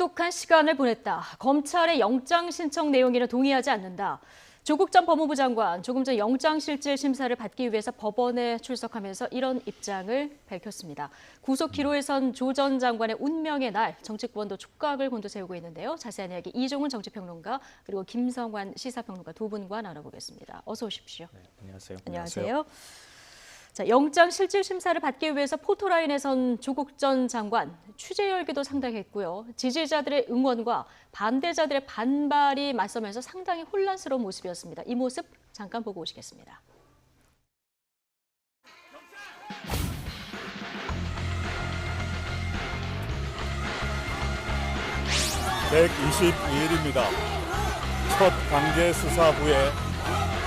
혹독한 시간을 보냈다. 검찰의 영장 신청 내용에는 동의하지 않는다. 조국 전 법무부 장관 조금 전 영장실질 심사를 받기 위해서 법원에 출석하면서 이런 입장을 밝혔습니다. 구속 기로에 선 조 전 장관의 운명의 날, 정치권도 촉각을 곤두세우고 있는데요. 자세한 이야기 이종훈 정치평론가 그리고 김성환 시사평론가 두 분과 나눠보겠습니다. 어서 오십시오. 네, 안녕하세요. 안녕하세요. 자, 영장 실질 심사를 받기 위해서 포토라인에 선 조국 전 장관 취재 열기도 상당했고요. 지지자들의 응원과 반대자들의 반발이 맞서면서 상당히 혼란스러운 모습이었습니다. 이 모습 잠깐 보고 오시겠습니다. (122일입니다) 첫 강제 수사 후에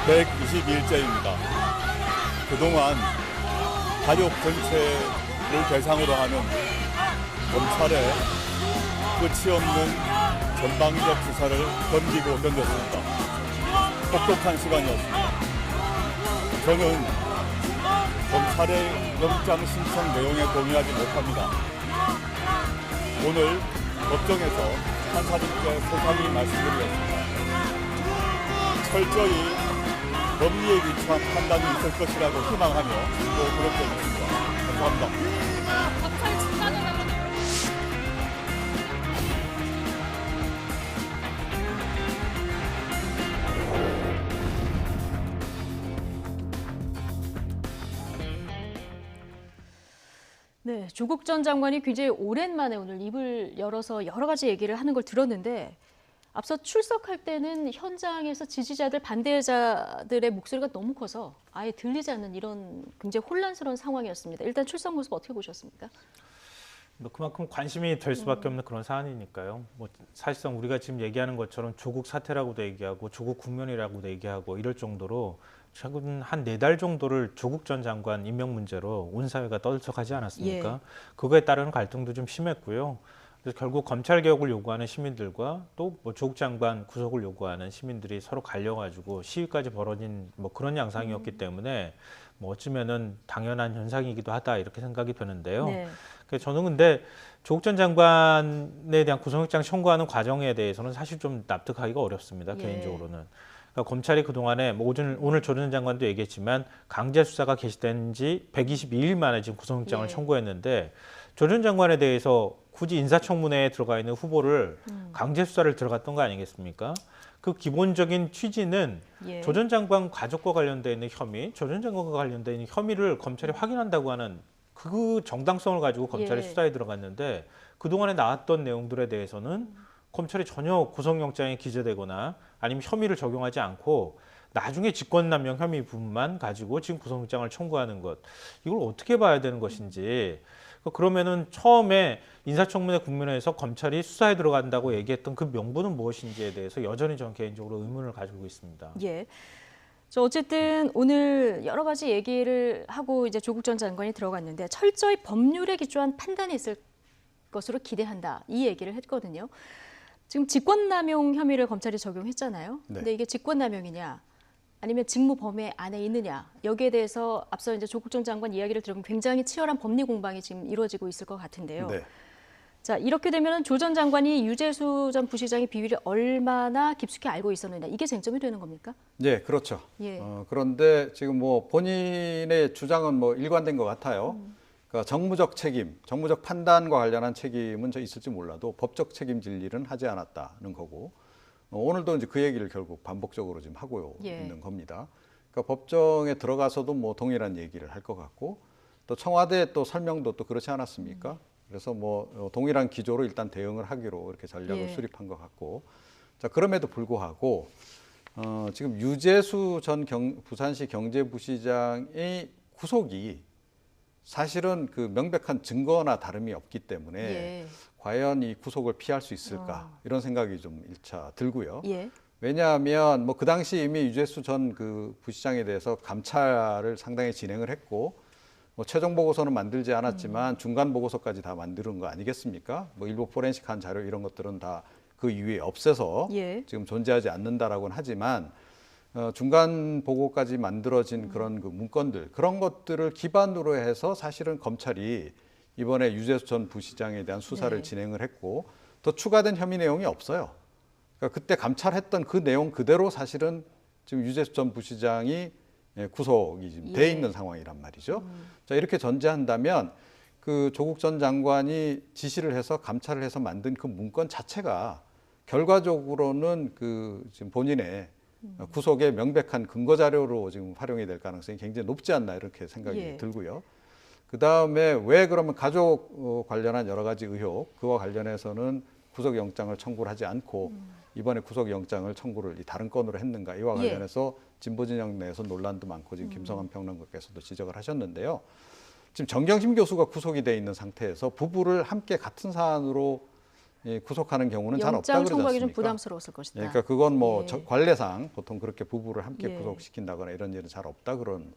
122일째입니다. 그동안 가족 전체를 대상으로 하는 검찰의 끝이 없는 전방위적 수사를 견디고 견뎠습니다. 혹독한 시간이었습니다. 저는 검찰의 영장 신청 내용에 동의하지 못합니다. 오늘 법정에서 판사님께 소상히 말씀드리겠습니다. 철저히 법리에 기초한 판단이 있을 것이라고 희망하며 또 그렇게 믿습니다. 감사합니다. 검찰 직관을 네, 조국 전 장관이 굉장히 오랜만에 오늘 입을 열어서 여러 가지 얘기를 하는 걸 들었는데 앞서 출석할 때는 현장에서 지지자들, 반대자들의 목소리가 너무 커서 아예 들리지 않는 이런 굉장히 혼란스러운 상황이었습니다. 일단 출석 모습 어떻게 보셨습니까? 그만큼 관심이 될 수밖에 없는 그런 사안이니까요. 사실상 우리가 지금 얘기하는 것처럼 조국 사태라고도 얘기하고 조국 국면이라고도 얘기하고 이럴 정도로 최근 한 4달 정도를 조국 전 장관 임명 문제로 온 사회가 떠들썩하지 않았습니까? 예. 그거에 따른 갈등도 좀 심했고요. 그래서 결국 검찰 개혁을 요구하는 시민들과 또 조국 장관 구속을 요구하는 시민들이 서로 갈려가지고 시위까지 벌어진 그런 양상이었기 때문에 어쩌면은 당연한 현상이기도 하다 이렇게 생각이 되는데요. 네. 그래서 저는 근데 조국 전 장관에 대한 구속영장 청구하는 과정에 대해서는 사실 좀 납득하기가 어렵습니다. 예. 개인적으로는. 그러니까 검찰이 그동안에 오늘 조 전 장관도 얘기했지만 강제 수사가 개시된 지 122일 만에 지금 구속영장을 예. 청구했는데 조 전 장관에 대해서 굳이 인사청문회에 들어가 있는 후보를 강제 수사를 들어갔던 거 아니겠습니까? 그 기본적인 취지는 예. 조 전 장관 가족과 관련돼 있는 혐의, 조 전 장관과 관련돼 있는 혐의를 검찰이 확인한다고 하는 그 정당성을 가지고 검찰이 예. 수사에 들어갔는데 그동안에 나왔던 내용들에 대해서는 검찰이 전혀 구속영장에 기재되거나 아니면 혐의를 적용하지 않고 나중에 직권남용 혐의 부분만 가지고 지금 구속영장을 청구하는 것, 이걸 어떻게 봐야 되는 것인지. 그러면은 처음에 인사청문회 국면에서 검찰이 수사에 들어간다고 얘기했던 그 명분은 무엇인지에 대해서 여전히 저는 개인적으로 의문을 가지고 있습니다. 예. 어쨌든 오늘 여러 가지 얘기를 하고 이제 조국 전 장관이 들어갔는데 철저히 법률에 기초한 판단이 있을 것으로 기대한다. 이 얘기를 했거든요. 지금 직권남용 혐의를 검찰이 적용했잖아요. 네. 근데 이게 직권남용이냐 아니면 직무 범위 안에 있느냐 여기에 대해서 앞서 이제 조국 전 장관 이야기를 들으면 굉장히 치열한 법리 공방이 지금 이루어지고 있을 것 같은데요. 네. 자, 이렇게 되면 조 전 장관이 유재수 전 부시장의 비위를 얼마나 깊숙이 알고 있었느냐 이게 쟁점이 되는 겁니까? 네, 그렇죠. 예. 그런데 지금 본인의 주장은 일관된 것 같아요. 그러니까 정무적 책임, 정무적 판단과 관련한 책임은 있을지 몰라도 법적 책임질 일은 하지 않았다는 거고 오늘도 이제 그 얘기를 결국 반복적으로 지금 하고 예. 있는 겁니다. 그러니까 법정에 들어가서도 동일한 얘기를 할 것 같고 또 청와대 또 설명도 또 그렇지 않았습니까? 그래서 동일한 기조로 일단 대응을 하기로 이렇게 전략을 예. 수립한 것 같고 자 그럼에도 불구하고 지금 유재수 전 부산시 경제부시장의 구속이 사실은 그 명백한 증거나 다름이 없기 때문에 예. 과연 이 구속을 피할 수 있을까 이런 생각이 좀 1차 들고요. 예. 왜냐하면 그 당시 이미 유재수 전 그 부시장에 대해서 감찰을 상당히 진행을 했고 최종 보고서는 만들지 않았지만 중간 보고서까지 다 만드는 거 아니겠습니까? 일부 포렌식한 자료 이런 것들은 다 그 이후에 없애서 예. 지금 존재하지 않는다라고는 하지만 중간 보고까지 만들어진 그런 그 문건들 그런 것들을 기반으로 해서 사실은 검찰이 이번에 유재수 전 부시장에 대한 수사를 네. 진행을 했고 더 추가된 혐의 내용이 없어요. 그러니까 그때 감찰했던 그 내용 그대로 사실은 지금 유재수 전 부시장이 구속이 지금 돼 있는 상황이란 말이죠. 자, 이렇게 전제한다면 그 조국 전 장관이 지시를 해서 감찰을 해서 만든 그 문건 자체가 결과적으로는 그 지금 본인의 구속의 명백한 근거 자료로 지금 활용이 될 가능성이 굉장히 높지 않나 이렇게 생각이 들고요. 그 다음에 왜 그러면 가족 관련한 여러 가지 의혹 그와 관련해서는 구속영장을 청구를 하지 않고 이번에 구속영장을 청구를 다른 건으로 했는가 이와 관련해서 진보 진영 내에서 논란도 많고 지금 김성환 평론가께서도 지적을 하셨는데요. 지금 정경심 교수가 구속이 돼 있는 상태에서 부부를 함께 같은 사안으로 구속하는 경우는 잘 없다 영장 그러지 청구하기 좀 않습니까? 부담스러웠을 것이다. 그러니까 그건 뭐 예. 관례상 보통 그렇게 부부를 함께 예. 구속시킨다거나 이런 일은 잘 없다 그런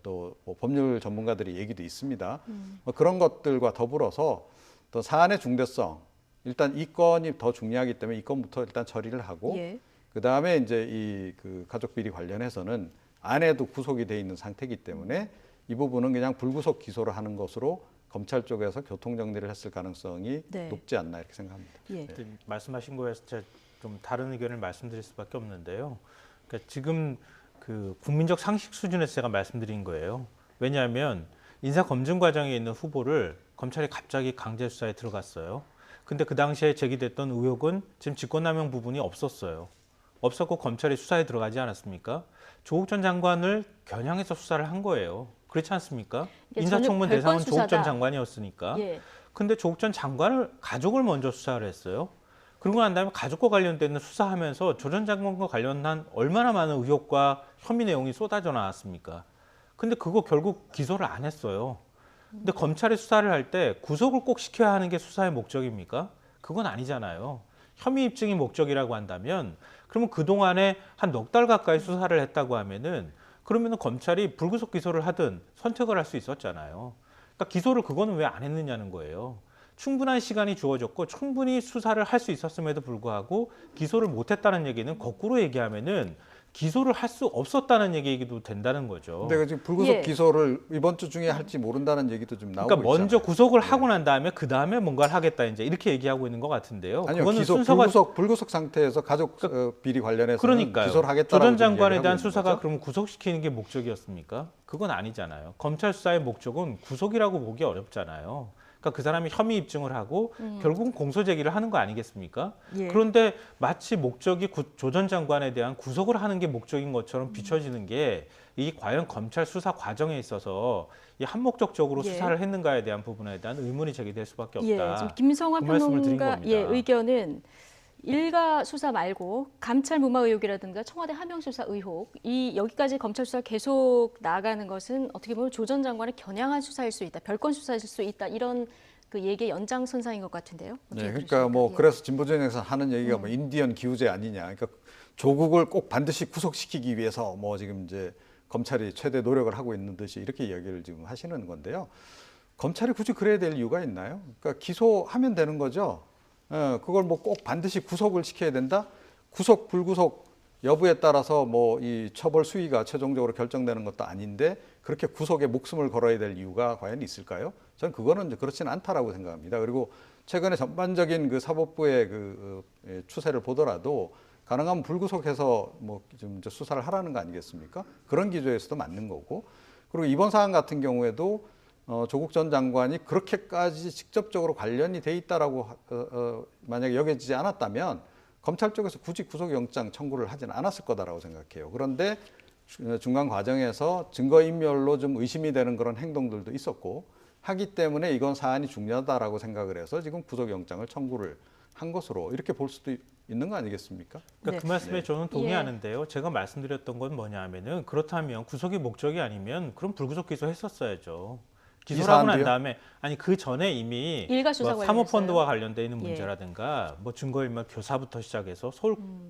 또뭐 법률 전문가들의 얘기도 있습니다. 뭐 그런 것들과 더불어서 또 사안의 중대성 일단 이 건이 더 중요하기 때문에 이 건부터 일단 처리를 하고 예. 그 다음에 이제 이 그 가족 비리 관련해서는 아내도 구속이 돼 있는 상태이기 때문에 이 부분은 그냥 불구속 기소를 하는 것으로 검찰 쪽에서 교통 정리를 했을 가능성이 네. 높지 않나 이렇게 생각합니다. 예. 말씀하신 거에서 제가 좀 다른 의견을 말씀드릴 수밖에 없는데요. 그러니까 지금 그 국민적 상식 수준에서 제가 말씀드린 거예요. 왜냐하면 인사 검증 과정에 있는 후보를 검찰이 갑자기 강제 수사에 들어갔어요. 근데 그 당시에 제기됐던 의혹은 지금 직권남용 부분이 없었어요. 없었고 검찰이 수사에 들어가지 않았습니까? 조국 전 장관을 겨냥해서 수사를 한 거예요. 그렇지 않습니까? 이게 인사청문 전혀 대상은 별건 조국 전 수사다. 장관이었으니까. 예. 근데 조국 전 장관을 가족을 먼저 수사를 했어요. 그러고 난 다음에 가족과 관련된 수사하면서 조 전 장관과 관련한 얼마나 많은 의혹과 혐의 내용이 쏟아져 나왔습니까? 근데 그거 결국 기소를 안 했어요. 근데 검찰이 수사를 할 때 구속을 꼭 시켜야 하는 게 수사의 목적입니까? 그건 아니잖아요. 혐의 입증이 목적이라고 한다면 그러면 그동안에 한 넉 달 가까이 수사를 했다고 하면은 그러면은 검찰이 불구속 기소를 하든 선택을 할 수 있었잖아요. 그러니까 기소를 그거는 왜 안 했느냐는 거예요. 충분한 시간이 주어졌고 충분히 수사를 할 수 있었음에도 불구하고 기소를 못했다는 얘기는 거꾸로 얘기하면은 기소를 할 수 없었다는 얘기도 된다는 거죠. 근데 지금 불구속 예. 기소를 이번 주 중에 할지 모른다는 얘기도 좀 나오고 그러니까 먼저 있잖아요. 구속을 하고 난 다음에 그 다음에 뭔가를 하겠다 이제 이렇게 얘기하고 있는 것 같은데요. 아니요, 그거는 기소 순서가 불구속 상태에서 가족 비리 관련해서 그러니까요. 기소를 조 하겠다라고 전 장관에 대한 얘기하고 있는 수사가 거죠? 그러면 구속시키는 게 목적이었습니까? 그건 아니잖아요. 검찰 수사의 목적은 구속이라고 보기 어렵잖아요. 그러니까 그 사람이 혐의 입증을 하고 결국은 공소 제기를 하는 거 아니겠습니까? 예. 그런데 마치 목적이 조 전 장관에 대한 구속을 하는 게 목적인 것처럼 비춰지는 게 이 과연 검찰 수사 과정에 있어서 이 한목적적으로 예. 수사를 했는가에 대한 부분에 대한 의문이 제기될 수밖에 예, 없다. 지금 김성환 그 말씀을 드린 평론가 겁니다. 예, 의견은 일가 수사 말고 감찰 무마 의혹이라든가 청와대 하명 수사 의혹 이 여기까지 검찰 수사 계속 나아가는 것은 어떻게 보면 조 전 장관의 겨냥한 수사일 수 있다, 별건 수사일 수 있다 이런 그 얘기의 연장선상인 것 같은데요. 어떻게 네, 그러니까 들으십니까? 뭐 예. 그래서 진보진영에서 하는 얘기가 뭐 인디언 기후제 아니냐. 그러니까 조국을 꼭 반드시 구속시키기 위해서 뭐 지금 이제 검찰이 최대 노력을 하고 있는 듯이 이렇게 이야기를 지금 하시는 건데요. 검찰이 굳이 그래야 될 이유가 있나요? 그러니까 기소하면 되는 거죠. 그걸 뭐 꼭 반드시 구속을 시켜야 된다? 구속 불구속 여부에 따라서 뭐 이 처벌 수위가 최종적으로 결정되는 것도 아닌데 그렇게 구속에 목숨을 걸어야 될 이유가 과연 있을까요? 저는 그거는 이제 그렇지는 않다라고 생각합니다. 그리고 최근에 전반적인 그 사법부의 그 추세를 보더라도 가능하면 불구속해서 뭐 좀 수사를 하라는 거 아니겠습니까? 그런 기조에서도 맞는 거고. 그리고 이번 사안 같은 경우에도 조국 전 장관이 그렇게까지 직접적으로 관련이 돼 있다라고 만약에 여겨지지 않았다면 검찰 쪽에서 굳이 구속영장 청구를 하지는 않았을 거다라고 생각해요. 그런데 중간 과정에서 증거인멸로 좀 의심이 되는 그런 행동들도 있었고 하기 때문에 이건 사안이 중요하다라고 생각을 해서 지금 구속영장을 청구를 한 것으로 이렇게 볼 수도 있는 거 아니겠습니까? 그러니까 네. 그 말씀에 네. 저는 동의하는데요. 제가 말씀드렸던 건 뭐냐면은 그렇다면 구속이 목적이 아니면 그럼 불구속 기소했었어야죠. 기소를 하고 난 사안도요? 다음에 아니 그 전에 이미 일가 수사 뭐 관련해서요? 사모펀드와 관련돼 있는 예. 문제라든가 뭐 증거인멸 교사부터 시작해서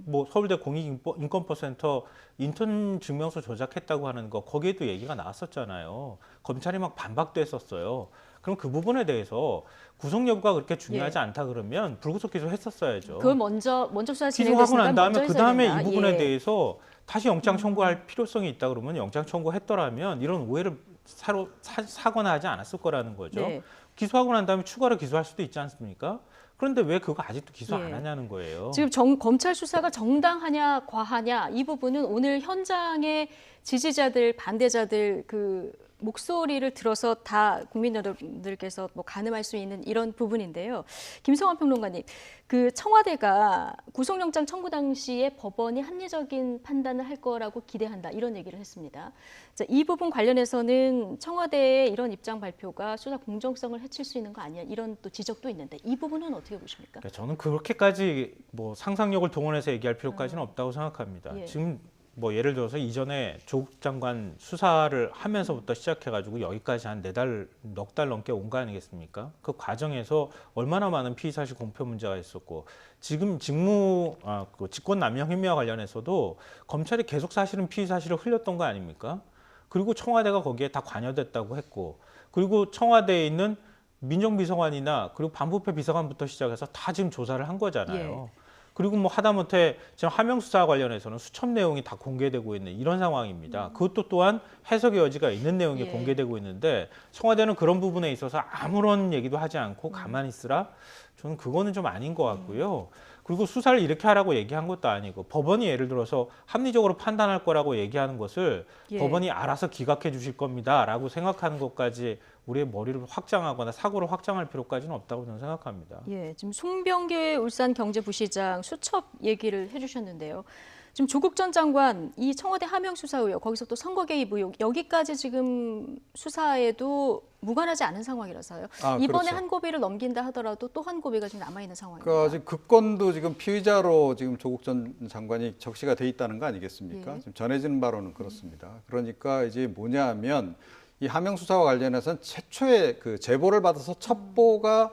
뭐 서울대 공익인권센터 인턴 증명서 조작했다고 하는 거 거기에도 얘기가 나왔었잖아요. 검찰이 막 반박도 했었어요. 그럼 그 부분에 대해서 구속 여부가 그렇게 중요하지 예. 않다 그러면 불구속 기소했었어야죠. 그걸 먼저 수사 기소하고 진행됐으니까 난 다음에 먼저 그 다음에 했어야 이 된다. 부분에 예. 대해서 다시 영장 청구할 필요성이 있다 그러면 영장 청구했더라면 이런 오해를 사거나 하지 않았을 거라는 거죠. 네. 기소하고 난 다음에 추가로 기소할 수도 있지 않습니까? 그런데 왜 그거 아직도 기소 예. 안 하냐는 거예요. 지금 검찰 수사가 정당하냐 과하냐 이 부분은 오늘 현장의 지지자들 반대자들 그 목소리를 들어서 다 국민 여러분들께서 뭐 가늠할 수 있는 이런 부분인데요. 김성환 평론가님, 그 청와대가 구속영장 청구 당시에 법원이 합리적인 판단을 할 거라고 기대한다 이런 얘기를 했습니다. 자, 이 부분 관련해서는 청와대의 이런 입장 발표가 수사 공정성을 해칠 수 있는 거 아니야 이런 또 지적도 있는데 이 부분은 어떻게 보십니까? 그러니까 저는 그렇게까지 뭐 상상력을 동원해서 얘기할 필요까지는 없다고 생각합니다. 예. 지금 뭐 예를 들어서 이전에 조국 장관 수사를 하면서부터 시작해가지고 여기까지 한 넉 달 넘게 온 거 아니겠습니까? 그 과정에서 얼마나 많은 피의사실 공표 문제가 있었고 지금 그 직권남용 혐의와 관련해서도 검찰이 계속 사실은 피의사실을 흘렸던 거 아닙니까? 그리고 청와대가 거기에 다 관여됐다고 했고 그리고 청와대에 있는 민정비서관이나 그리고 반부패 비서관부터 시작해서 다 지금 조사를 한 거잖아요. 그리고 뭐 하다못해 지금 하명 수사 관련해서는 수첩 내용이 다 공개되고 있는 이런 상황입니다. 그것도 또한 해석의 여지가 있는 내용이 예. 공개되고 있는데 청와대는 그런 부분에 있어서 아무런 얘기도 하지 않고 가만히 있으라? 저는 그거는 좀 아닌 것 같고요. 그리고 수사를 이렇게 하라고 얘기한 것도 아니고 법원이 예를 들어서 합리적으로 판단할 거라고 얘기하는 것을 예. 법원이 알아서 기각해 주실 겁니다라고 생각하는 것까지 우리의 머리를 확장하거나 사고를 확장할 필요까지는 없다고 저는 생각합니다. 예, 지금 송병계 울산경제부시장 수첩 얘기를 해주셨는데요. 지금 조국 전 장관 이 청와대 하명 수사 의혹 거기서 또 선거 개입 의혹 여기까지 지금 수사에도 무관하지 않은 상황이라서요. 이번에 그렇죠. 한 고비를 넘긴다 하더라도 또 한 고비가 지금 남아 있는 상황입니다. 그러니까 지금 그 건도 지금 피의자로 지금 조국 전 장관이 적시가 돼 있다는 거 아니겠습니까? 예. 지금 전해지는 바로는 그렇습니다. 그러니까 이제 뭐냐면 이 하명 수사와 관련해서는 최초의 그 제보를 받아서 첩보가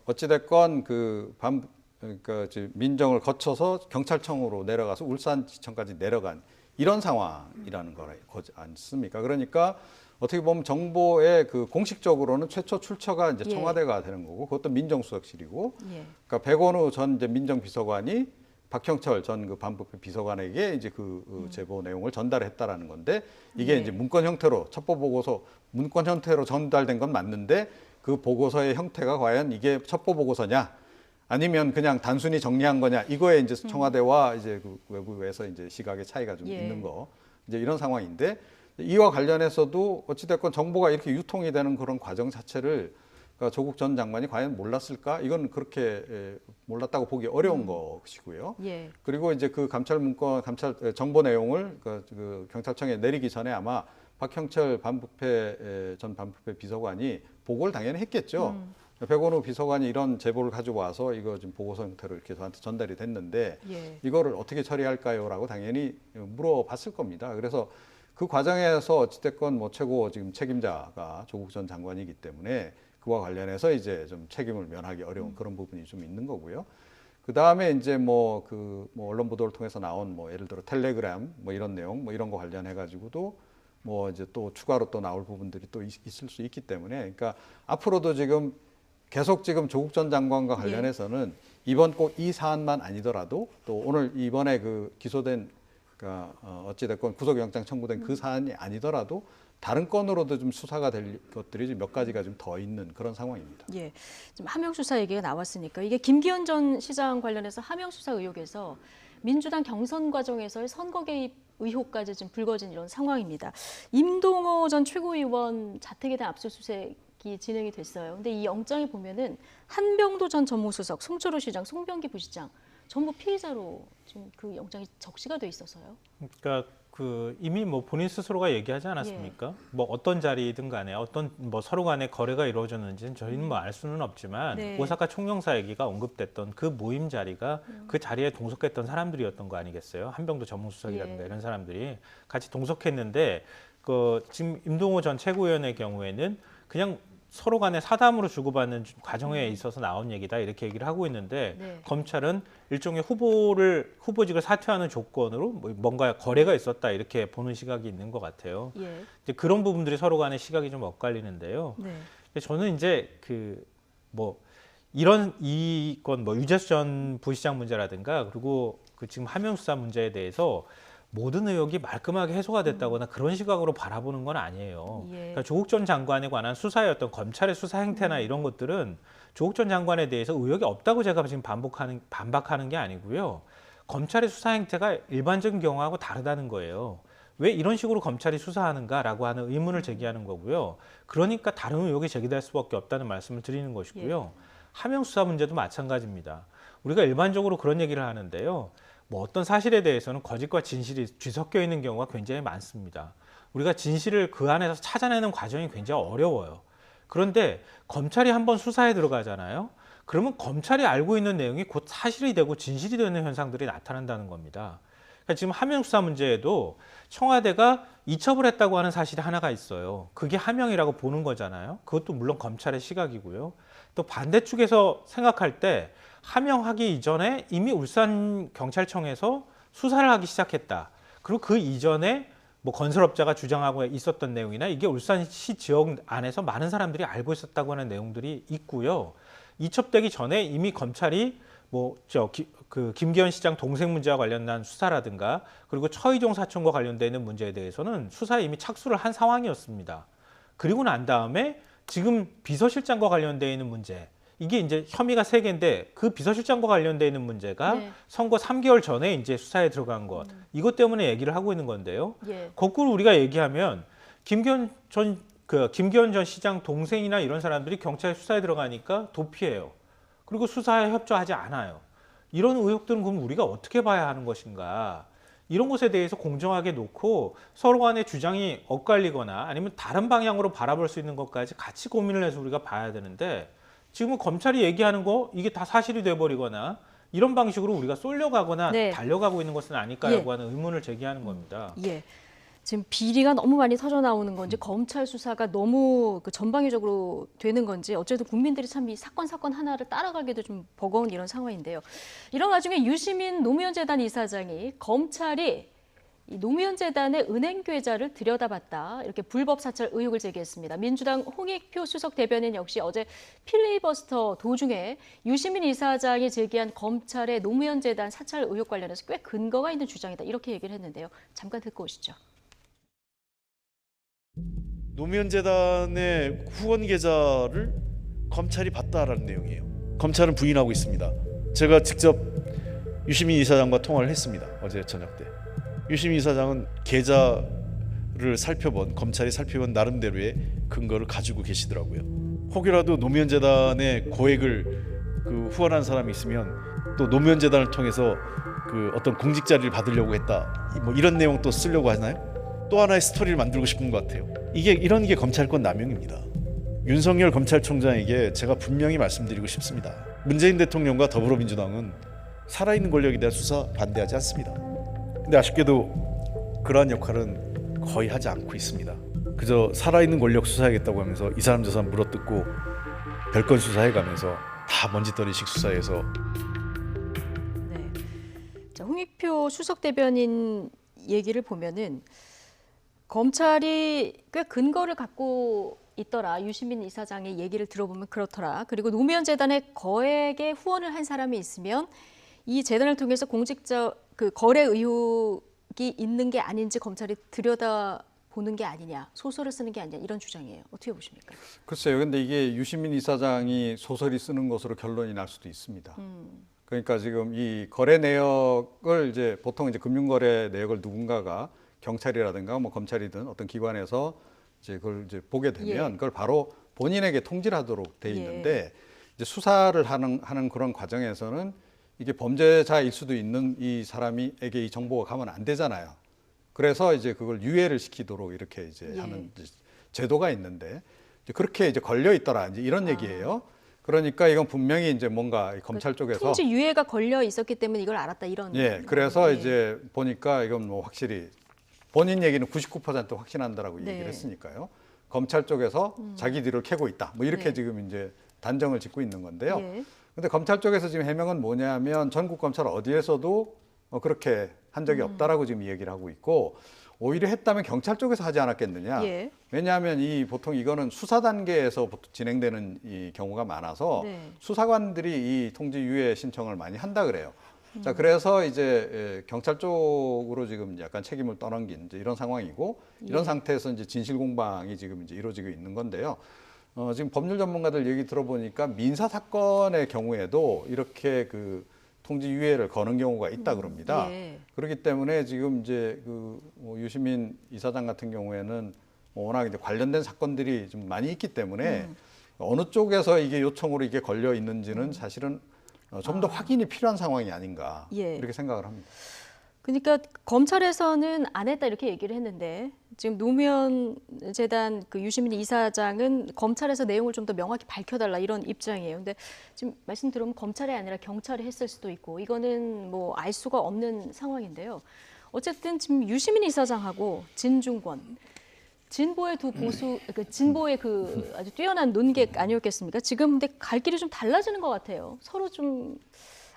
어찌됐건 그러니까 민정을 거쳐서 경찰청으로 내려가서 울산지청까지 내려간 이런 상황이라는 거지 않습니까? 그러니까 어떻게 보면 정보의 그 공식적으로는 최초 출처가 이제 예. 청와대가 되는 거고 그것도 민정수석실이고 예. 그러니까 백원우 전 이제 민정비서관이 박형철 전 그 반부패 비서관에게 이제 그 제보 내용을 전달했다라는 건데 이게 네. 이제 문건 형태로 첩보 보고서 문건 형태로 전달된 건 맞는데 그 보고서의 형태가 과연 이게 첩보 보고서냐 아니면 그냥 단순히 정리한 거냐 이거에 이제 청와대와 이제 그 외부에서 이제 시각의 차이가 좀 예. 있는 거 이제 이런 상황인데 이와 관련해서도 어찌됐건 정보가 이렇게 유통이 되는 그런 과정 자체를 그러니까 조국 전 장관이 과연 몰랐을까? 이건 그렇게 몰랐다고 보기 어려운 것이고요. 예. 그리고 이제 그 감찰 정보 내용을 그 경찰청에 내리기 전에 아마 박형철 전 반부패 비서관이 보고를 당연히 했겠죠. 백원우 비서관이 이런 제보를 가지고 와서 이거 지금 보고서 형태로 이렇게 저한테 전달이 됐는데 예. 이거를 어떻게 처리할까요?라고 당연히 물어봤을 겁니다. 그래서 그 과정에서 어찌됐건 뭐 최고 지금 책임자가 조국 전 장관이기 때문에 그와 관련해서 이제 좀 책임을 면하기 어려운 그런 부분이 좀 있는 거고요. 그 다음에 이제 뭐 언론 보도를 통해서 나온 뭐 예를 들어 텔레그램 뭐 이런 내용 뭐 이런 거 관련해 가지고도 뭐 이제 또 추가로 또 나올 부분들이 또 있을 수 있기 때문에 그러니까 앞으로도 지금 계속 지금 조국 전 장관과 관련해서는 이번 꼭 이 사안만 아니더라도 또 오늘 이번에 그 기소된 그러니까 어찌됐건 구속영장 청구된 그 사안이 아니더라도 다른 건으로도 좀 수사가 될 것들이 몇 가지가 좀 더 있는 그런 상황입니다. 예. 지금 하명 수사 얘기가 나왔으니까 이게 김기현 전 시장 관련해서 하명 수사 의혹에서 민주당 경선 과정에서의 선거 개입 의혹까지 지금 불거진 이런 상황입니다. 임동호 전 최고위원 자택에 대한 압수수색이 진행이 됐어요. 근데 이 영장에 보면은 한병도 전 전무수석, 송철호 시장, 송병기 부시장 전부 피의자로 지금 그 영장이 적시가 돼 있어서요. 그러니까 이미 뭐 본인 스스로가 얘기하지 않았습니까? 뭐 어떤 자리이든 간에 어떤 뭐 서로 간에 거래가 이루어졌는지는 저희는 뭐 알 수는 없지만 네. 오사카 총영사 얘기가 언급됐던 그 모임 자리가 그 자리에 동석했던 사람들이었던 거 아니겠어요? 한병도 전무수석이라든가 예. 이런 사람들이 같이 동석했는데 지금 임동호 전 최고위원의 경우에는 그냥 서로 간에 사담으로 주고받는 과정에 있어서 나온 얘기다 이렇게 얘기를 하고 있는데 네. 검찰은 일종의 후보직을 사퇴하는 조건으로 뭔가 거래가 있었다 이렇게 보는 시각이 있는 것 같아요. 예. 이제 그런 부분들이 서로 간에 시각이 좀 엇갈리는데요. 네. 근데 저는 이제 이건 유재수 전 부시장 문제라든가 그리고 지금 하명 수사 문제에 대해서 모든 의혹이 말끔하게 해소가 됐다거나 그런 시각으로 바라보는 건 아니에요. 예. 그러니까 조국 전 장관에 관한 수사의 어떤 검찰의 수사 행태나 이런 것들은 조국 전 장관에 대해서 의혹이 없다고 제가 지금 반박하는 게 아니고요. 검찰의 수사 행태가 일반적인 경우하고 다르다는 거예요. 왜 이런 식으로 검찰이 수사하는가라고 하는 의문을 제기하는 거고요. 그러니까 다른 의혹이 제기될 수밖에 없다는 말씀을 드리는 것이고요. 하명 수사 문제도 마찬가지입니다. 우리가 일반적으로 그런 얘기를 하는데요. 뭐 어떤 사실에 대해서는 거짓과 진실이 뒤섞여 있는 경우가 굉장히 많습니다. 우리가 진실을 그 안에서 찾아내는 과정이 굉장히 어려워요. 그런데 검찰이 한번 수사에 들어가잖아요. 그러면 검찰이 알고 있는 내용이 곧 사실이 되고 진실이 되는 현상들이 나타난다는 겁니다. 그러니까 지금 하명 수사 문제에도 청와대가 이첩을 했다고 하는 사실이 하나가 있어요. 그게 하명이라고 보는 거잖아요. 그것도 물론 검찰의 시각이고요. 또 반대쪽에서 생각할 때 하명하기 이전에 이미 울산경찰청에서 수사를 하기 시작했다. 그리고 그 이전에 뭐 건설업자가 주장하고 있었던 내용이나 이게 울산시 지역 안에서 많은 사람들이 알고 있었다고 하는 내용들이 있고요. 이첩되기 전에 이미 검찰이 김기현 시장 동생 문제와 관련된 수사라든가 그리고 처이종 사건과 관련되어 있는 문제에 대해서는 수사에 이미 착수를 한 상황이었습니다. 그리고 난 다음에 지금 비서실장과 관련되어 있는 문제, 이게 이제 혐의가 3개인데 그 비서실장과 관련되어 있는 문제가 선거 3개월 전에 이제 수사에 들어간 것, 이것 때문에 얘기를 하고 있는 건데요. 거꾸로 우리가 얘기하면 김기현 전 시장 동생이나 이런 사람들이 경찰 수사에 들어가니까 도피해요. 그리고 수사에 협조하지 않아요. 이런 의혹들은 그럼 우리가 어떻게 봐야 하는 것인가? 이런 것에 대해서 공정하게 놓고 서로 간의 주장이 엇갈리거나 아니면 다른 방향으로 바라볼 수 있는 것까지 같이 고민을 해서 우리가 봐야 되는데 지금은 검찰이 얘기하는 거 이게 다 사실이 돼버리거나 이런 방식으로 우리가 쏠려가거나 달려가고 있는 것은 아닐까라고 하는 의문을 제기하는 겁니다. 지금 비리가 너무 많이 터져 나오는 건지 검찰 수사가 너무 전방위적으로 되는 건지 어쨌든 국민들이 참 이 사건 하나를 따라가기도 좀 버거운 이런 상황인데요. 이런 와중에 유시민 노무현재단 이사장이 검찰이 이 노무현재단의 은행 계좌를 들여다봤다 이렇게 불법 사찰 의혹을 제기했습니다. 민주당 홍익표 수석 대변인 역시 어제 필리버스터 도중에 유시민 이사장이 제기한 검찰의 노무현재단 사찰 의혹 관련해서 꽤 근거가 있는 주장이다 이렇게 얘기를 했는데요. 잠깐 듣고 오시죠. 노무현재단의 후원 계좌를 검찰이 봤다라는 내용이에요. 검찰은 부인하고 있습니다. 제가 직접 유시민 이사장과 통화를 했습니다. 어제 저녁 때. 유시민 이사장은 계좌를 검찰이 살펴본 나름대로의 근거를 가지고 계시더라고요. 혹여라도 노무현재단의 고액을 후원한 사람이 있으면 또 노무현재단을 통해서 어떤 공직 자리를 받으려고 했다. 뭐 이런 내용 또 쓰려고 하나요? 또 하나의 스토리를 만들고 싶은 것 같아요. 이런 게 검찰권 남용입니다. 윤석열 검찰총장에게 제가 분명히 말씀드리고 싶습니다. 문재인 대통령과 더불어민주당은 살아있는 권력에 대한 수사 반대하지 않습니다. 근데 아쉽게도 그러한 역할은 거의 하지 않고 있습니다. 그저 살아있는 권력 수사하겠다고 하면서 이 사람 저 사람 물어뜯고 별건 수사해가면서 다 먼지떨이식 수사해서. 자, 홍익표 수석 대변인 얘기를 보면은 검찰이 꽤 근거를 갖고 있더라. 유시민 이사장의 얘기를 들어보면 그렇더라. 그리고 노무현재단에 거액의 후원을 한 사람이 있으면 이 재단을 통해서 공직자 거래 의혹이 있는 게 아닌지 검찰이 들여다보는 게 아니냐, 소설을 쓰는 게 아니냐 이런 주장이에요. 어떻게 보십니까? 글쎄요. 근데 이게 유시민 이사장이 소설이 쓰는 것으로 결론이 날 수도 있습니다. 그러니까 지금 이 거래 내역을 이제 보통 이제 금융거래 내역을 누군가가 경찰이라든가 뭐 검찰이든 어떤 기관에서 이제 그걸 이제 보게 되면 그걸 바로 본인에게 통지를 하도록 돼 있는데 이제 수사를 하는 그런 과정에서는 이게 범죄자일 수도 있는 이 사람에게 이 정보가 가면 안 되잖아요. 그래서 이제 그걸 유예를 시키도록 이렇게 이제 하는 제도가 있는데 이제 그렇게 이제 걸려 있더라 이제 이런 얘기예요. 그러니까 이건 분명히 이제 뭔가 검찰 쪽에서 통지 유예가 걸려 있었기 때문에 이걸 알았다 이런. 그래서 이제 보니까 이건 뭐 확실히 본인 얘기는 99% 확신한다라고 얘기를 했으니까요. 검찰 쪽에서 자기들을 캐고 있다. 뭐 이렇게 지금 이제 단정을 짓고 있는 건데요. 근데 검찰 쪽에서 지금 해명은 뭐냐면 전국 검찰 어디에서도 그렇게 한 적이 없다라고 지금 얘기를 하고 있고 오히려 했다면 경찰 쪽에서 하지 않았겠느냐. 왜냐하면 보통 이거는 수사 단계에서 진행되는 이 경우가 많아서 수사관들이 이 통지 유예 신청을 많이 한다 그래요. 자, 그래서 이제 경찰 쪽으로 지금 약간 책임을 떠넘긴 이제 이런 상황이고 이런 상태에서 이제 진실 공방이 지금 이제 이루어지고 있는 건데요. 지금 법률 전문가들 얘기 들어보니까 민사 사건의 경우에도 이렇게 그 통지 유예를 거는 경우가 있다 그럽니다. 예. 그렇기 때문에 지금 이제 유시민 이사장 같은 경우에는 워낙 이제 관련된 사건들이 좀 많이 있기 때문에 어느 쪽에서 이게 요청으로 이게 걸려 있는지는 사실은 좀 더 확인이 필요한 상황이 아닌가 예. 이렇게 생각을 합니다. 그러니까 검찰에서는 안 했다 이렇게 얘기를 했는데 지금 노무현 재단 그 유시민 이사장은 검찰에서 내용을 좀 더 명확히 밝혀달라 이런 입장이에요. 근데 지금 말씀 들어보면 검찰이 아니라 경찰이 했을 수도 있고 이거는 뭐 알 수가 없는 상황인데요. 어쨌든 지금 유시민 이사장하고 진중권 진보의 두 보수, 진보의 그 아주 뛰어난 논객 아니었겠습니까? 지금 근데 갈 길이 좀 달라지는 것 같아요. 서로 좀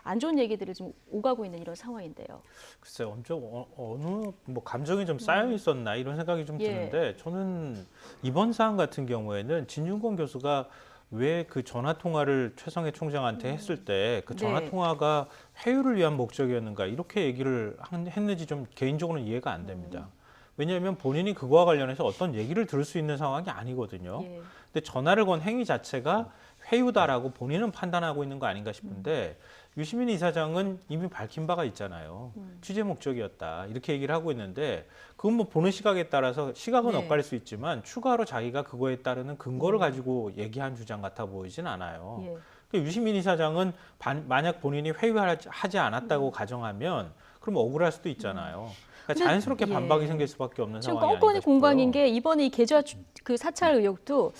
안 좋은 얘기들을 좀 오가고 있는 이런 상황인데요. 글쎄, 엄청 어느 뭐 감정이 좀 쌓여 있었나 이런 생각이 좀 예. 드는데 저는 이번 사안 같은 경우에는 진중권 교수가 왜 그 전화 통화를 최성해 총장한테 했을 때 그 전화 네. 통화가 회유를 위한 목적이었는가 이렇게 얘기를 했는지 좀 개인적으로는 이해가 안 됩니다. 왜냐하면 본인이 그거와 관련해서 어떤 얘기를 들을 수 있는 상황이 아니거든요. 예. 근데 전화를 건 행위 자체가 회유다라고 본인은 판단하고 있는 거 아닌가 싶은데 유시민 이사장은 이미 밝힌 바가 있잖아요. 취재 목적이었다 이렇게 얘기를 하고 있는데 그건 뭐 보는 시각에 따라서 시각은 네. 엇갈릴 수 있지만 추가로 자기가 그거에 따르는 근거를 가지고 얘기한 주장 같아 보이진 않아요. 예. 그러니까 유시민 이사장은 만약 본인이 회유하지 않았다고 가정하면 그럼 억울할 수도 있잖아요. 그러니까 자연스럽게 예. 반박이 생길 수밖에 없는 지금 상황이 껌껌이 아닌가 공방인 싶어요. 게 이번에 이 계좌 그 사찰 의혹도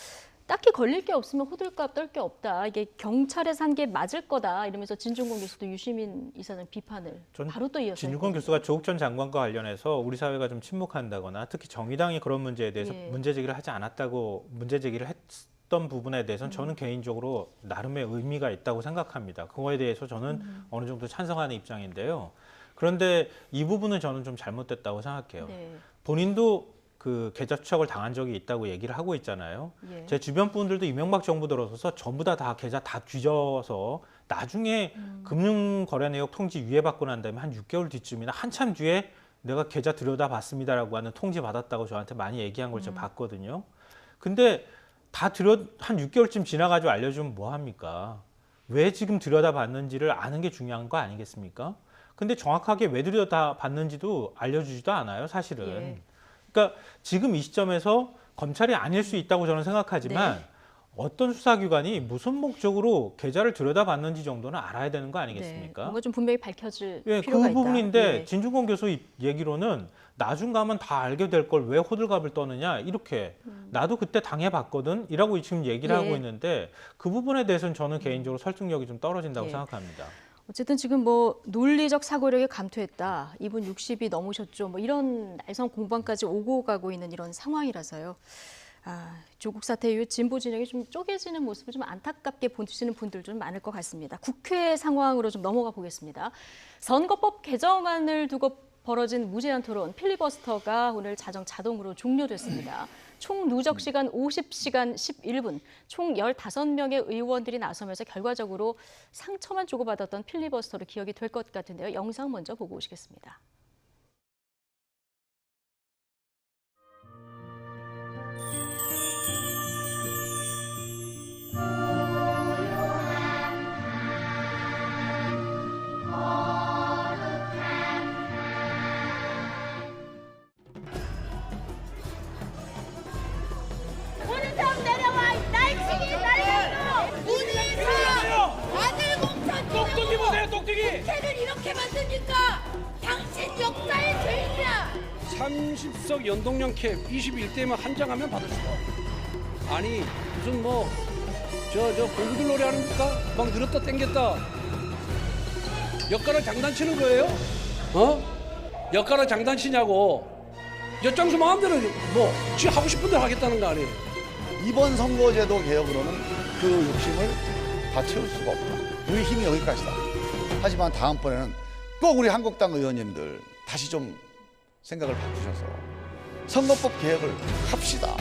딱히 걸릴 게 없으면 호들갑 떨 게 없다. 이게 경찰에서 한 게 맞을 거다. 이러면서 진중권 교수도 유시민 이사장 비판을 전 바로 또 이어서 진중권 했거든요. 교수가 조국 전 장관과 관련해서 우리 사회가 좀 침묵한다거나 특히 정의당이 그런 문제에 대해서 예. 문제 제기를 하지 않았다고 문제 제기를 했던 부분에 대해서는 저는 개인적으로 나름의 의미가 있다고 생각합니다. 그거에 대해서 저는 어느 정도 찬성하는 입장인데요. 그런데 이 부분은 저는 좀 잘못됐다고 생각해요. 네. 본인도 그 계좌 추적을 당한 적이 있다고 얘기를 하고 있잖아요. 예. 제 주변 분들도 이명박 정부 들어서서 전부 다 계좌 다 뒤져서 나중에 금융거래 내역 통지 유예받고 난 다음에 한 6개월 뒤쯤이나 한참 뒤에 내가 계좌 들여다봤습니다라고 하는 통지 받았다고 저한테 많이 얘기한 걸 제가 봤거든요. 근데 한 6개월쯤 지나가지고 알려주면 뭐 합니까? 왜 지금 들여다봤는지를 아는 게 중요한 거 아니겠습니까? 근데 정확하게 왜 들여다봤는지도 알려주지도 않아요, 사실은. 예. 그러니까 지금 이 시점에서 검찰이 아닐 수 있다고 저는 생각하지만 네. 어떤 수사기관이 무슨 목적으로 계좌를 들여다봤는지 정도는 알아야 되는 거 네. 아니겠습니까? 뭔가 좀 분명히 밝혀질 예, 필요가 그 있다. 부분인데 예. 진중권 교수 얘기로는 나중 가면 다 알게 될 걸 왜 호들갑을 떠느냐 이렇게 나도 그때 당해봤거든 이라고 지금 얘기를 예. 하고 있는데 그 부분에 대해서는 저는 개인적으로 설득력이 좀 떨어진다고 예. 생각합니다. 어쨌든 지금 뭐 논리적 사고력에 감퇴했다. 이분 60이 넘으셨죠. 뭐 이런 날선 공방까지 오고 가고 있는 이런 상황이라서요. 조국 사태 이후 진보 진영이 좀 쪼개지는 모습을 좀 안타깝게 보시는 분들 좀 많을 것 같습니다. 국회 상황으로 좀 넘어가 보겠습니다. 선거법 개정안을 두고 벌어진 무제한 토론 필리버스터가 오늘 자동으로 종료됐습니다. 총 누적 시간 50시간 11분, 총 15명의 의원들이 나서면서 결과적으로 상처만 주고받았던 필리버스터로 기억이 될 것 같은데요. 영상 먼저 보고 오시겠습니다. 문희상 내려와! 날치기 날려줘! 문희상! 아들 공천 똑똑이 보세요 똑똑이! 국회를 이렇게 만듭니까? 당신 역사의 죄인이야! 30석 연동형 캡 21대만 한 장 하면 받을 수가 없어. 아니 무슨 뭐 저 공들 노래 하는니까 막 늘었다 땡겼다 엿가락 장난치는 거예요? 엿가락 장난치냐고. 엿장수 마음대로 지 하고 싶은 대로 하겠다는 거 아니에요. 이번 선거제도 개혁으로는 그 욕심을 다 채울 수가 없다. 우리 힘이 여기까지다. 하지만 다음번에는 꼭 우리 한국당 의원님들 다시 좀 생각을 바꾸셔서 선거법 개혁을 합시다.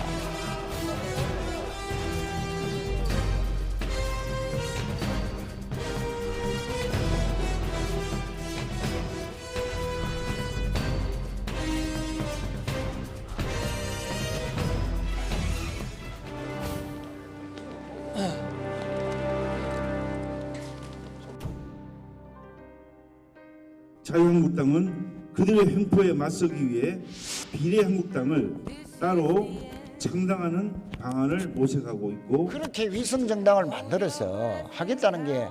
자유한국당은 그들의 횡포에 맞서기 위해 비례한국당을 따로 창당하는 방안을 모색하고 있고, 그렇게 위성 정당을 만들어서 하겠다는 게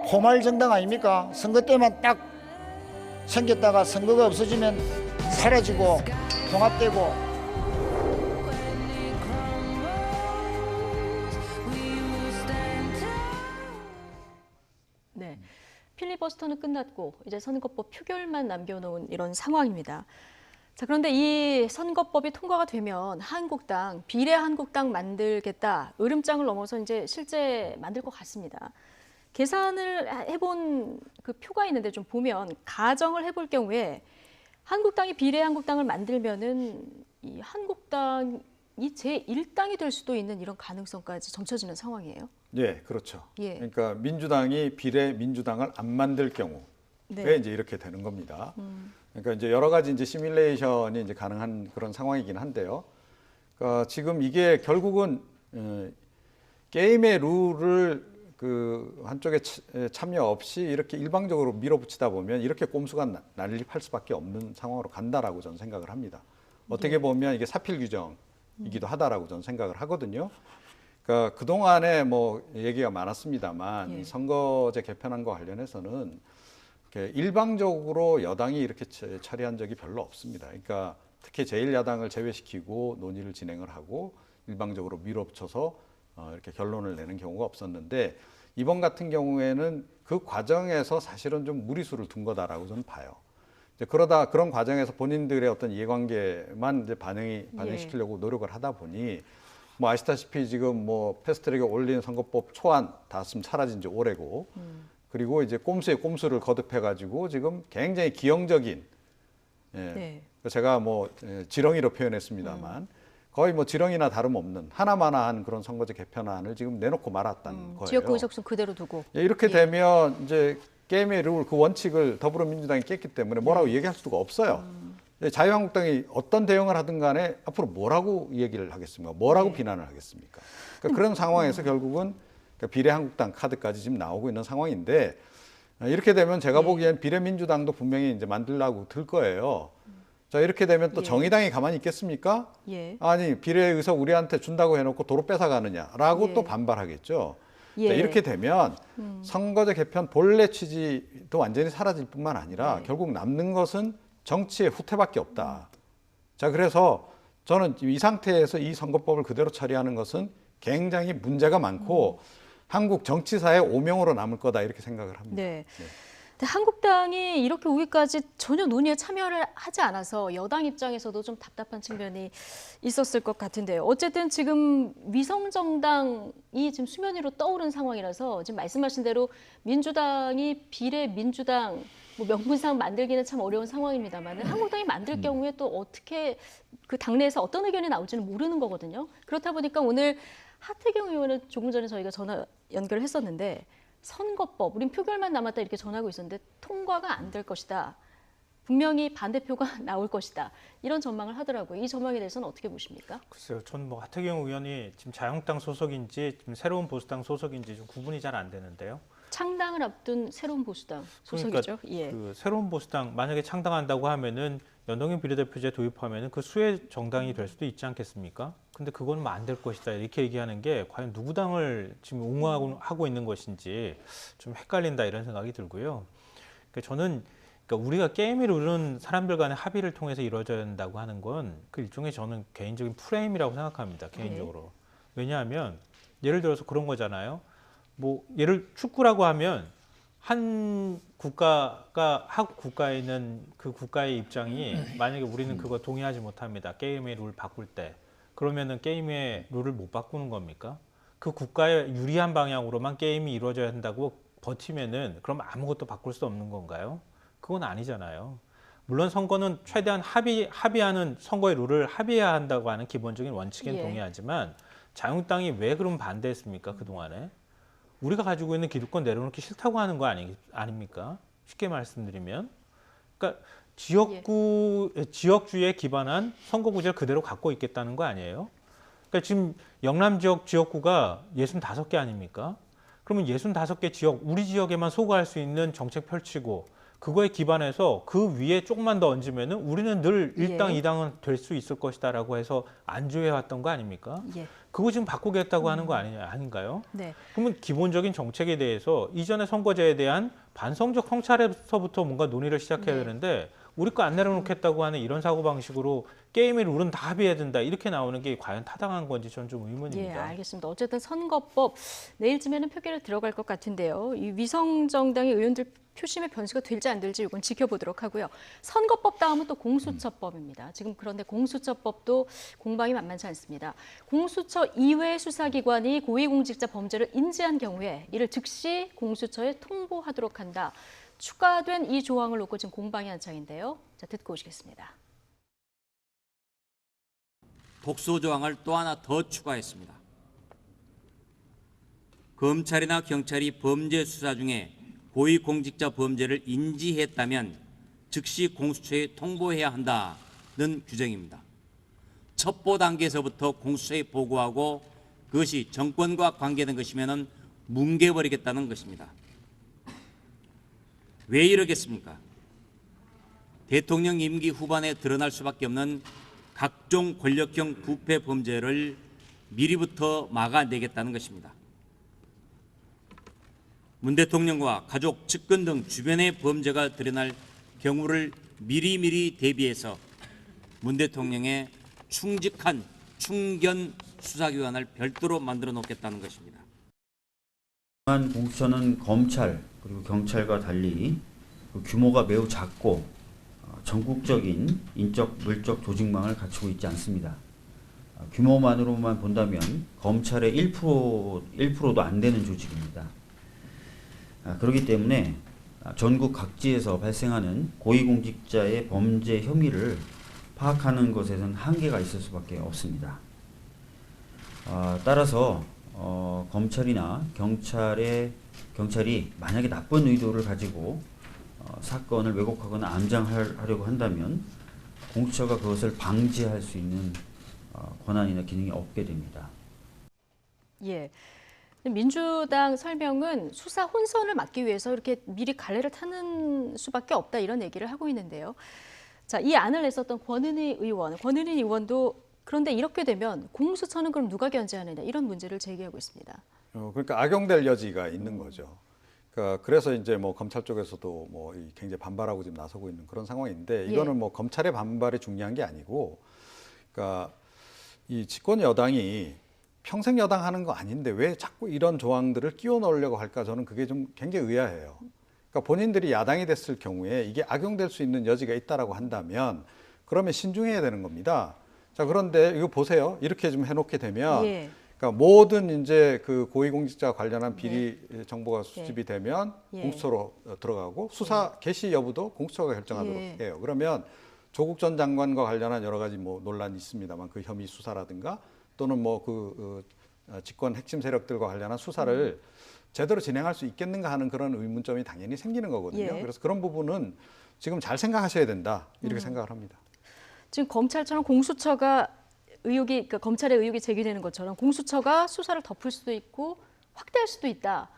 포말 정당 아닙니까? 선거 때만 딱 생겼다가 선거가 없어지면 사라지고 통합되고. 네. 필리버스터는 끝났고 이제 선거법 표결만 남겨놓은 이런 상황입니다. 자, 그런데 이 선거법이 통과가 되면 한국당, 비례한국당 만들겠다. 으름장을 넘어서 이제 실제 만들 것 같습니다. 계산을 해본 그 표가 있는데 좀 보면 가정을 해볼 경우에 한국당이 비례한국당을 만들면은 이 한국당이 제1당이 될 수도 있는 이런 가능성까지 점쳐지는 상황이에요. 예, 그렇죠. 예. 그러니까 민주당이 비례 민주당을 안 만들 경우에 네. 이제 이렇게 되는 겁니다. 그러니까 이제 여러 가지 이제 시뮬레이션이 이제 가능한 그런 상황이긴 한데요. 그러니까 지금 이게 결국은 게임의 룰을 그 한쪽에 참여 없이 이렇게 일방적으로 밀어붙이다 보면 이렇게 꼼수가 난립할 수밖에 없는 상황으로 간다라고 저는 생각을 합니다. 어떻게 보면 이게 사필 규정이기도 하다라고 저는 생각을 하거든요. 그러니까 그동안에 뭐 얘기가 많았습니다만 예. 이 선거제 개편안과 관련해서는 이렇게 일방적으로 여당이 이렇게 처리한 적이 별로 없습니다. 그러니까 특히 제1야당을 제외시키고 논의를 진행을 하고 일방적으로 밀어붙여서 이렇게 결론을 내는 경우가 없었는데 이번 같은 경우에는 그 과정에서 사실은 좀 무리수를 둔 거다라고 저는 봐요. 이제 그러다 그런 과정에서 본인들의 어떤 이해관계만 이제 반영시키려고 노력을 하다 보니 뭐 아시다시피 지금 뭐 패스트트랙에 올린 선거법 초안 다 쓰면 사라진 지 오래고 그리고 이제 꼼수에 꼼수를 거듭해가지고 지금 굉장히 기형적인 네. 제가 뭐 지렁이로 표현했습니다만 거의 뭐 지렁이나 다름없는 하나마나한 그런 선거제 개편안을 지금 내놓고 말았다는 거예요. 지역구 의석수 그대로 두고. 예, 이렇게 예. 되면 이제 게임의 룰 그 원칙을 더불어민주당이 깼기 때문에 뭐라고 얘기할 수가 없어요. 예, 자유한국당이 어떤 대응을 하든 간에 앞으로 뭐라고 얘기를 하겠습니까? 뭐라고 비난을 하겠습니까? 그러니까 그런 상황에서 결국은 비례한국당 카드까지 지금 나오고 있는 상황인데 이렇게 되면 제가 보기엔 비례민주당도 분명히 이제 만들려고 들 거예요. 자, 이렇게 되면 또 예. 정의당이 가만히 있겠습니까? 예. 아니, 비례 의석 우리한테 준다고 해놓고 도로 뺏어가느냐라고 예. 또 반발하겠죠. 예. 자, 이렇게 되면 선거제 개편 본래 취지도 완전히 사라질 뿐만 아니라 네. 결국 남는 것은 정치의 후퇴밖에 없다. 자, 그래서 저는 이 상태에서 이 선거법을 그대로 처리하는 것은 굉장히 문제가 많고 한국 정치사의 오명으로 남을 거다 이렇게 생각을 합니다. 네. 근데 한국당이 이렇게 오기까지 전혀 논의에 참여를 하지 않아서 여당 입장에서도 좀 답답한 측면이 있었을 것 같은데요. 어쨌든 지금 위성정당이 지금 수면 위로 떠오른 상황이라서 지금 말씀하신 대로 민주당이 비례민주당 뭐 명분상 만들기는 참 어려운 상황입니다만 한국당이 만들 경우에 또 어떻게 그 당내에서 어떤 의견이 나올지는 모르는 거거든요. 그렇다 보니까 오늘 하태경 의원은 조금 전에 저희가 전화 연결을 했었는데 선거법, 우린 표결만 남았다 이렇게 전하고 있었는데 통과가 안 될 것이다. 분명히 반대표가 나올 것이다. 이런 전망을 하더라고요. 이 전망에 대해서는 어떻게 보십니까? 글쎄요, 저는 뭐 하태경 의원이 지금 자유한국당 소속인지 지금 새로운 보수당 소속인지 좀 구분이 잘 안 되는데요. 창당을 앞둔 새로운 보수당 소속이죠. 그러니까 예. 그 새로운 보수당 만약에 창당한다고 하면은 연동형 비례대표제 도입하면은 그 수혜 정당이 될 수도 있지 않겠습니까? 근데 그건 뭐 안 될 것이다 이렇게 얘기하는 게 과연 누구 당을 지금 옹호하고 있는 것인지 좀 헷갈린다 이런 생각이 들고요. 그러니까 저는 우리가 게임을 룰은 사람들 간의 합의를 통해서 이루어져야 된다고 하는 건 그 일종의 저는 개인적인 프레임이라고 생각합니다. 개인적으로. 왜냐하면 예를 들어서 그런 거잖아요. 뭐 예를 축구라고 하면 한 국가가 한 국가에 있는 그 국가의 입장이 만약에 우리는 그거 동의하지 못합니다. 게임의 룰 바꿀 때. 그러면은 게임의 룰을 못 바꾸는 겁니까? 그 국가에 유리한 방향으로만 게임이 이루어져야 한다고 버티면은 그럼 아무것도 바꿀 수 없는 건가요? 그건 아니잖아요. 물론 선거는 최대한 합의하는 선거의 룰을 합의해야 한다고 하는 기본적인 원칙엔 예. 동의하지만 자유한국당이 왜 그럼 반대했습니까? 그동안에? 우리가 가지고 있는 기득권 내려놓기 싫다고 하는 거 아닙니까? 쉽게 말씀드리면. 그러니까 지역주의에 기반한 선거구제를 그대로 갖고 있겠다는 거 아니에요? 그러니까 지금 영남 지역구가 65개 아닙니까? 그러면 65개 지역, 우리 지역에만 소구할 수 있는 정책 펼치고 그거에 기반해서 그 위에 조금만 더 얹으면은 우리는 늘 일당 예. 이당은 될 수 있을 것이다라고 해서 안주해 왔던 거 아닙니까? 예. 그거 지금 바꾸겠다고 하는 거 아닌가요? 네. 그러면 기본적인 정책에 대해서 이전의 선거제에 대한 반성적 성찰에서부터 뭔가 논의를 시작해야 네. 되는데 우리 거 안 내려놓겠다고 하는 이런 사고방식으로 게임의 룰은 다 합의해야 된다 이렇게 나오는 게 과연 타당한 건지 저는 좀 예, 의문입니다. 알겠습니다. 어쨌든 선거법 내일쯤에는 표결에 들어갈 것 같은데요. 이 위성 정당의 의원들 표심의 변수가 될지 안 될지 이건 지켜보도록 하고요. 선거법 다음은 또 공수처법입니다. 지금 그런데 공수처법도 공방이 만만치 않습니다. 공수처 이외 수사기관이 고위공직자 범죄를 인지한 경우에 이를 즉시 공수처에 통보하도록 한다. 추가된 이 조항을 놓고 지금 공방이 한창인데요. 자, 듣고 오시겠습니다. 독소 조항을 또 하나 더 추가했습니다. 검찰이나 경찰이 범죄 수사 중에 고위공직자 범죄를 인지했다면 즉시 공수처에 통보해야 한다는 규정입니다. 첩보 단계에서부터 공수처에 보고하고 그것이 정권과 관계된 것이면 뭉개버리겠다는 것입니다. 왜 이러겠습니까? 대통령 임기 후반에 드러날 수밖에 없는 각종 권력형 부패 범죄를 미리부터 막아내겠다는 것입니다. 문 대통령과 가족, 측근 등 주변의 범죄가 드러날 경우를 미리미리 대비해서 문 대통령의 충직한 충견 수사기관을 별도로 만들어 놓겠다는 것입니다. 공수처는 검찰 그리고 경찰과 달리 규모가 매우 작고 전국적인 인적, 물적 조직망을 갖추고 있지 않습니다. 규모만으로만 본다면 검찰의 1%도 안 되는 조직입니다. 그렇기 때문에 전국 각지에서 발생하는 고위공직자의 범죄 혐의를 파악하는 것에는 한계가 있을 수밖에 없습니다. 따라서 검찰이나 경찰이 만약에 나쁜 의도를 가지고 사건을 왜곡하거나 암장하려고 한다면 공수처가 그것을 방지할 수 있는 권한이나 기능이 없게 됩니다. 예. 민주당 설명은 수사 혼선을 막기 위해서 이렇게 미리 갈래를 타는 수밖에 없다 이런 얘기를 하고 있는데요. 자, 이 안을 냈었던 권은희 의원도 그런데 이렇게 되면 공수처는 그럼 누가 견제하느냐 이런 문제를 제기하고 있습니다. 그러니까 악용될 여지가 있는 거죠. 그러니까 그래서 이제 뭐 검찰 쪽에서도 뭐 굉장히 반발하고 지금 나서고 있는 그런 상황인데 이거는 뭐 검찰의 반발이 중요한 게 아니고, 그러니까 이 집권 여당이 평생 여당 하는 거 아닌데 왜 자꾸 이런 조항들을 끼워 넣으려고 할까, 저는 그게 좀 굉장히 의아해요. 그러니까 본인들이 야당이 됐을 경우에 이게 악용될 수 있는 여지가 있다라고 한다면 그러면 신중해야 되는 겁니다. 자, 그런데 이거 보세요. 이렇게 좀 해놓게 되면 그러니까 모든 이제 그 고위공직자 관련한 비리 정보가 수집이 되면 공수처로 들어가고 수사 개시 여부도 공수처가 결정하도록 해요. 그러면 조국 전 장관과 관련한 여러 가지 뭐 논란이 있습니다만 그 혐의 수사라든가 또는 뭐 그 집권 핵심 세력들과 관련한 수사를 제대로 진행할 수 있겠는가 하는 그런 의문점이 당연히 생기는 거거든요. 그래서 그런 부분은 지금 잘 생각하셔야 된다 이렇게 생각을 합니다. 지금 검찰처럼 공수처가 그러니까 검찰의 의혹이 제기되는 것처럼 공수처가 수사를 덮을 수도 있고 확대할 수도 있다.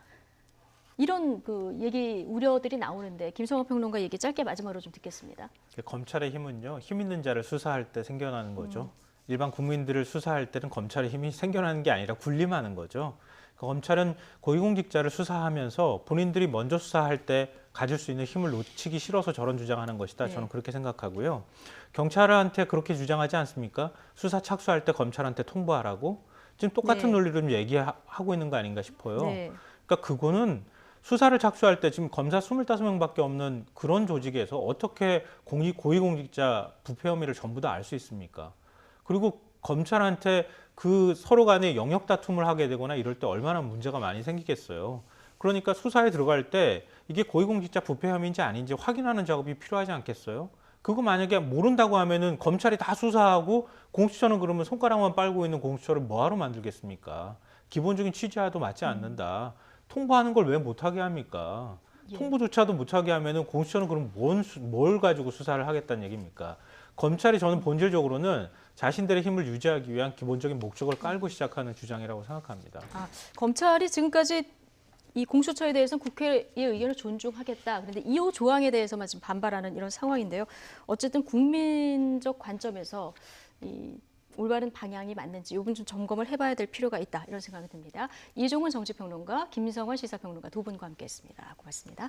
이런 그 얘기 우려들이 나오는데 김성호 평론가 얘기 짧게 마지막으로 좀 듣겠습니다. 검찰의 힘은요, 힘 있는 자를 수사할 때 생겨나는 거죠. 일반 국민들을 수사할 때는 검찰의 힘이 생겨나는 게 아니라 군림하는 거죠. 검찰은 고위공직자를 수사하면서 본인들이 먼저 수사할 때 가질 수 있는 힘을 놓치기 싫어서 저런 주장하는 것이다. 저는 그렇게 생각하고요. 경찰한테 그렇게 주장하지 않습니까? 수사 착수할 때 검찰한테 통보하라고. 지금 똑같은 논리로 좀 얘기하고 있는 거 아닌가 싶어요. 그러니까 그거는 수사를 착수할 때 지금 검사 25명밖에 없는 그런 조직에서 어떻게 고위공직자 부패 혐의를 전부 다 알 수 있습니까? 그리고 검찰한테 그 서로 간에 영역 다툼을 하게 되거나 이럴 때 얼마나 문제가 많이 생기겠어요. 그러니까 수사에 들어갈 때 이게 고위공직자 부패 혐의인지 아닌지 확인하는 작업이 필요하지 않겠어요? 그거 만약에 모른다고 하면은 검찰이 다 수사하고 공수처는 그러면 손가락만 빨고 있는 공수처를 뭐하러 만들겠습니까? 기본적인 취지와도 맞지 않는다. 통보하는 걸 왜 못하게 합니까? 통보조차도 못하게 하면은 공수처는 그럼 뭘 가지고 수사를 하겠다는 얘기입니까? 검찰이 저는 본질적으로는 자신들의 힘을 유지하기 위한 기본적인 목적을 깔고 시작하는 주장이라고 생각합니다. 검찰이 지금까지 이 공수처에 대해서는 국회의 의견을 존중하겠다. 그런데 2호 조항에 대해서만 지금 반발하는 이런 상황인데요. 어쨌든 국민적 관점에서 이 올바른 방향이 맞는지 이 부분 좀 점검을 해봐야 될 필요가 있다. 이런 생각이 듭니다. 이종훈 정치평론가, 김성환 시사평론가 두 분과 함께했습니다. 고맙습니다.